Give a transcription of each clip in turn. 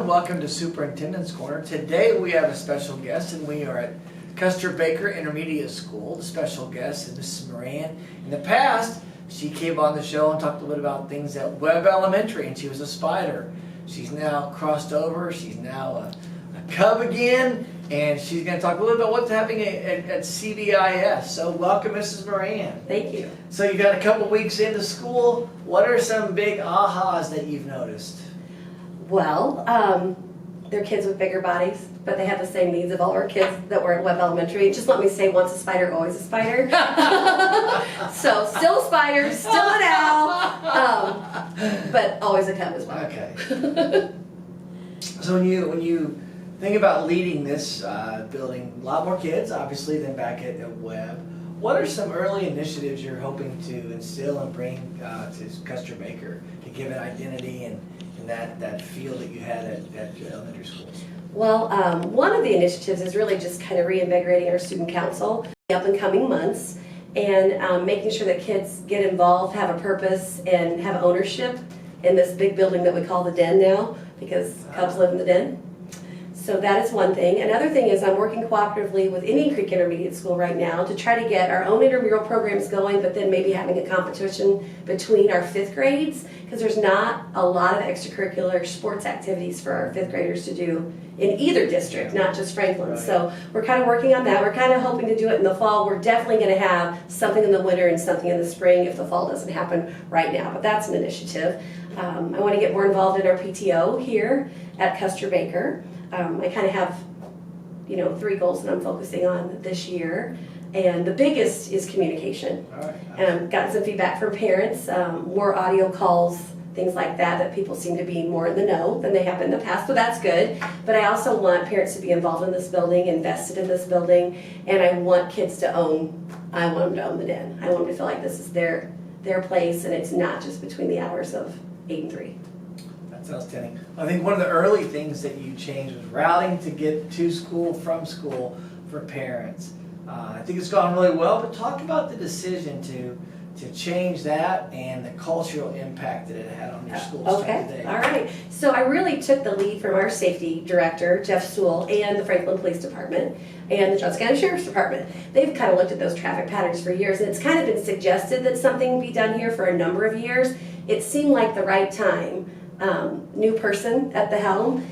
and welcome to Superintendent's Corner. Today we have a special guest, and we are at Custer Baker Intermediate School. The special guest is Mrs. Moran. In the past, she came on the show and talked a little bit about things at Webb Elementary, and she was a spider. She's now crossed over. She's now a Cub again, and she's going to talk a little about what's happening at CBIS. So welcome, Mrs. Moran. Thank you. So you got a couple weeks into school. What are some big ahas that you've noticed? Well, they're kids with bigger bodies, but they have the same needs of all our kids that were at Webb Elementary. Just let me say, once a spider, always a spider. So still a spider, still an owl, but always a Cub as well. Okay. So when you think about leading this building, a lot more kids, obviously, than back at Webb. What are some early initiatives you're hoping to instill and bring to Custer Baker to give it identity and that feel that you had at your elementary schools? Well, one of the initiatives is really just kind of reinvigorating our student council up and coming months, and making sure that kids get involved, have a purpose, and have ownership in this big building that we call the Den now, because Cubs live in the Den. So that is one thing. Another thing is I'm working cooperatively with Indian Creek Intermediate School right now to try to get our own intramural programs going, but then maybe having a competition between our 5th grades, because there's not a lot of extracurricular sports activities for our 5th graders to do in either district, not just Franklin. Right. So we're kind of working on that. We're kind of hoping to do it in the fall. We're definitely going to have something in the winter and something in the spring if the fall doesn't happen right now, but that's an initiative. I want to get more involved in our PTO here at Custer Baker. I kind of have, 3 goals that I'm focusing on this year, and the biggest is communication. All right. And I've gotten some feedback from parents, more audio calls, things like that people seem to be more in the know than they have in the past, so that's good. But I also want parents to be involved in this building, invested in this building, and I want kids to I want them to own the Den. I want them to feel like this is their place, and it's not just between the hours of 8 and 3. That's outstanding. I think one of the early things that you changed was routing to get to school from school for parents. I think it's gone really well, but talk about the decision to change that and the cultural impact that it had on your school today. All right. So I really took the lead from our safety director, Jeff Sewell, and the Franklin Police Department and the Johnson County Sheriff's Department. They've kind of looked at those traffic patterns for years, and it's kind of been suggested that something be done here for a number of years. It seemed like the right time. New person at the helm,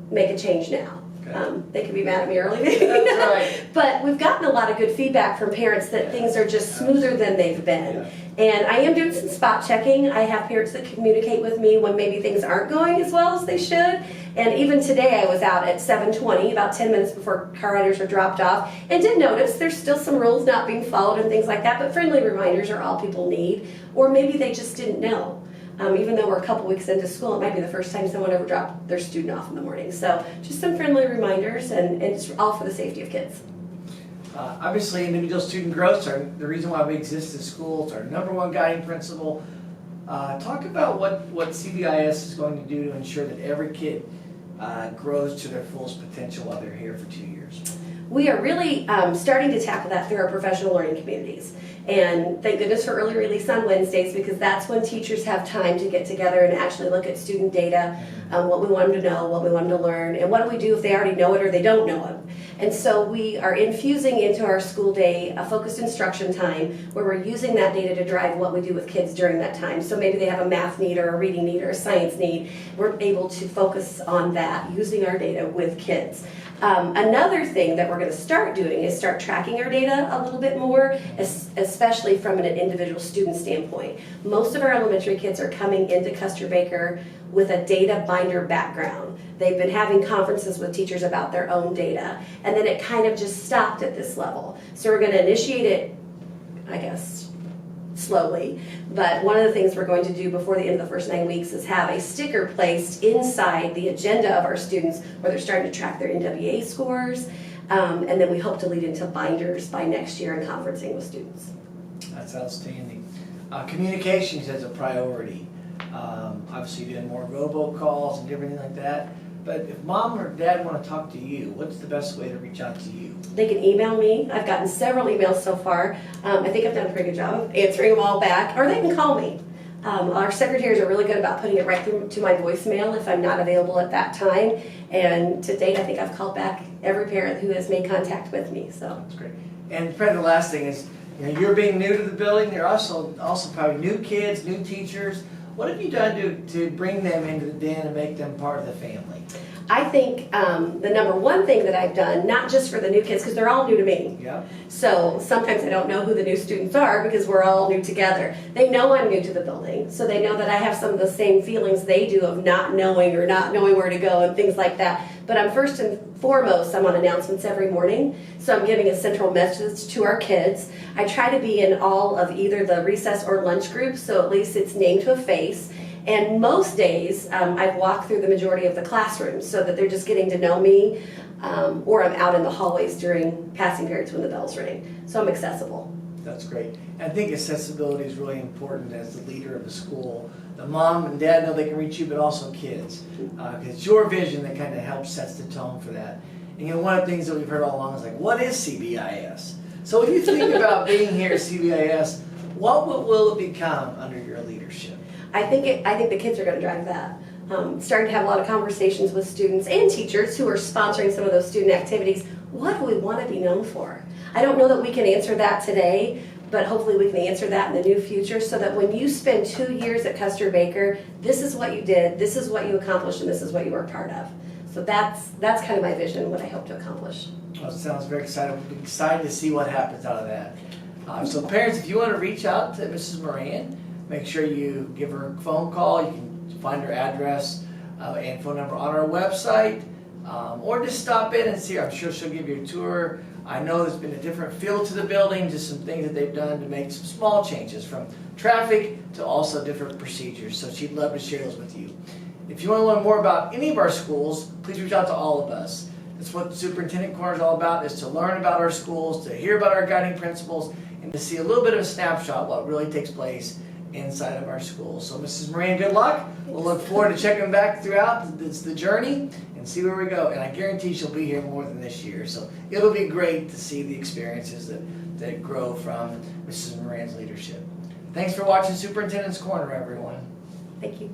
make a change now. Okay. They could be mad at me early, maybe. That's right. But we've gotten a lot of good feedback from parents that things are just smoother than they've been. Yeah. And I am doing some spot checking. I have parents that communicate with me when maybe things aren't going as well as they should. And even today I was out at 7:20, about 10 minutes before car riders were dropped off, and did notice there's still some rules not being followed and things like that, but friendly reminders are all people need, or maybe they just didn't know. Even though we're a couple weeks into school, it might be the first time someone ever dropped their student off in the morning. So just some friendly reminders, and it's all for the safety of kids. Obviously, individual student growth are the reason why we exist in school. It's our #1 guiding principle. Talk about what CBIS is going to do to ensure that every kid grows to their fullest potential while they're here for 2 years. We are really starting to tackle that through our professional learning communities. And thank goodness for early release on Wednesdays, because that's when teachers have time to get together and actually look at student data, what we want them to know, what we want them to learn, and what do we do if they already know it or they don't know it. And so we are infusing into our school day a focused instruction time where we're using that data to drive what we do with kids during that time. So maybe they have a math need or a reading need or a science need. We're able to focus on that using our data with kids. Another thing that we're going to start doing is start tracking our data a little bit more, especially from an individual student standpoint. Most of our elementary kids are coming into Custer Baker with a data binder background. They've been having conferences with teachers about their own data, and then it kind of just stopped at this level. So we're going to initiate it, I guess, slowly, but one of the things we're going to do before the end of the first 9 weeks is have a sticker placed inside the agenda of our students where they're starting to track their NWA scores, and then we hope to lead into binders by next year and conferencing with students. That's outstanding. Communications as a priority. Obviously doing more robocalls and everything like that. But if mom or dad want to talk to you, what's the best way to reach out to you? They can email me. I've gotten several emails so far. I think I've done a pretty good job of answering them all back. Or they can call me. Our secretaries are really good about putting it right through to my voicemail if I'm not available at that time. And to date, I think I've called back every parent who has made contact with me. So that's great. And probably the last thing is, you're being new to the building. You're also probably new kids, new teachers. What have you done to bring them into the den and make them part of the family? I think the number one thing that I've done, not just for the new kids, because they're all new to me. Yeah. So sometimes I don't know who the new students are because we're all new together. They know I'm new to the building, so they know that I have some of the same feelings they do of not knowing or not knowing where to go and things like that. But I'm first and foremost, I'm on announcements every morning, so I'm giving a central message to our kids. I try to be in all of either the recess or lunch groups, so at least it's named to a face. And most days, I've walked through the majority of the classrooms so that they're just getting to know me, or I'm out in the hallways during passing periods when the bells ring. So I'm accessible. That's great. And I think accessibility is really important as the leader of the school. The mom and dad know they can reach you, but also kids. Because it's your vision that kind of helps sets the tone for that. And one of the things that we've heard all along is like, what is CBIS? So when you think about being here at CBIS, what will it become under your leadership? I think the kids are going to drive that. Starting to have a lot of conversations with students and teachers who are sponsoring some of those student activities. What do we want to be known for? I don't know that we can answer that today, but hopefully we can answer that in the near future so that when you spend 2 years at Custer Baker, this is what you did, this is what you accomplished, and this is what you were part of. So that's kind of my vision, what I hope to accomplish. Well, it sounds very exciting. We'll be excited to see what happens out of that. So parents, if you want to reach out to Mrs. Moran, make sure you give her a phone call. You can find her address and phone number on our website, or just stop in and see her. I'm sure she'll give you a tour. I know there's been a different feel to the building, just some things that they've done to make some small changes from traffic to also different procedures. So she'd love to share those with you. If you want to learn more about any of our schools, please reach out to all of us. That's what the Superintendent Corner is all about, is to learn about our schools, to hear about our guiding principles, and to see a little bit of a snapshot of what really takes place inside of our schools. So Mrs. Moran, good luck. We'll look forward to checking back throughout the journey and see where we go. And I guarantee she'll be here more than this year. So it'll be great to see the experiences that grow from Mrs. Moran's leadership. Thanks for watching Superintendent's Corner, everyone. Thank you.